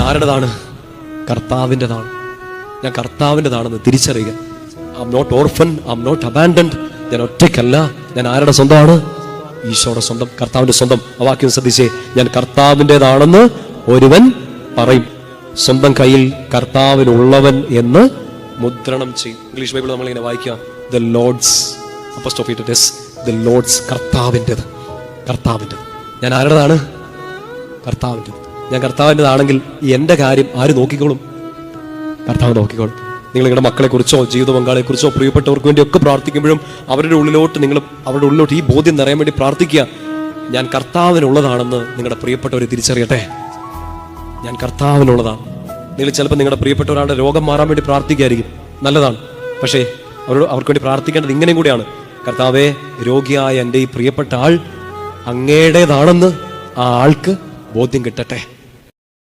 ആരുടേതാണ്? കർത്താവിൻ്റെതാണ്. ഞാൻ കർത്താവിൻ്റെതാണെന്ന് തിരിച്ചറിയുക. I am not orphan, I am not abandoned. ഞാൻ ഒറ്റയ്ക്കല്ല. ഞാൻ ആരുടെ സ്വന്തമാണ്? ഈശോയുടെ സ്വന്തം, കർത്താവിന്റെ സ്വന്തം. ആ വാക്യം ശ്രദ്ധിച്ചേ. ഞാൻ കർത്താവിൻ്റെതാണെന്ന് ഒരുവൻ പറയും. സ്വന്തം കയ്യിൽ കർത്താവിനുള്ളവൻ എന്ന് മുദ്രണം ചെയ്യും. ഇംഗ്ലീഷ് ബൈബിൾ നമ്മളിങ്ങനെ വായിക്കാം, ദ ലോർഡ്സ് അപ്പോസ്ട്രോഫി ടെസ്, ദ ലോർഡ്സ്, കർത്താവിൻ്റെത്. കർത്താവിൻ്റെത്. ഞാൻ ആരുടേതാണ്? കർത്താവിൻ്റെത്. ഞാൻ കർത്താവിൻ്റെതാണെങ്കിൽ എൻ്റെ കാര്യം ആര് നോക്കിക്കോളും? കർത്താവ് നോക്കിക്കോളും. നിങ്ങൾ നിങ്ങളുടെ മക്കളെക്കുറിച്ചോ ജീവിത പങ്കാളിയെക്കുറിച്ചോ പ്രിയപ്പെട്ടവർക്ക് വേണ്ടിയൊക്കെ പ്രാർത്ഥിക്കുമ്പോഴും അവരുടെ ഉള്ളിലോട്ട് ഈ ബോധ്യം നിറയാൻ വേണ്ടി പ്രാർത്ഥിക്കുക. ഞാൻ കർത്താവിനുള്ളതാണെന്ന് നിങ്ങളുടെ പ്രിയപ്പെട്ടവരെ തിരിച്ചറിയട്ടെ. ഞാൻ കർത്താവിനുള്ളതാണ്. നിങ്ങൾ ചിലപ്പോൾ നിങ്ങളുടെ പ്രിയപ്പെട്ട ഒരാളുടെ രോഗം മാറാൻ വേണ്ടി പ്രാർത്ഥിക്കുകയായിരിക്കും, നല്ലതാണ്. പക്ഷേ അവർക്ക് വേണ്ടി പ്രാർത്ഥിക്കേണ്ടത് ഇങ്ങനെയും കൂടിയാണ്. കർത്താവേ, രോഗിയായ എൻ്റെ ഈ പ്രിയപ്പെട്ട ആൾ അങ്ങയുടേതാണെന്ന് ആ ആൾക്ക് ബോധ്യം കിട്ടട്ടെ.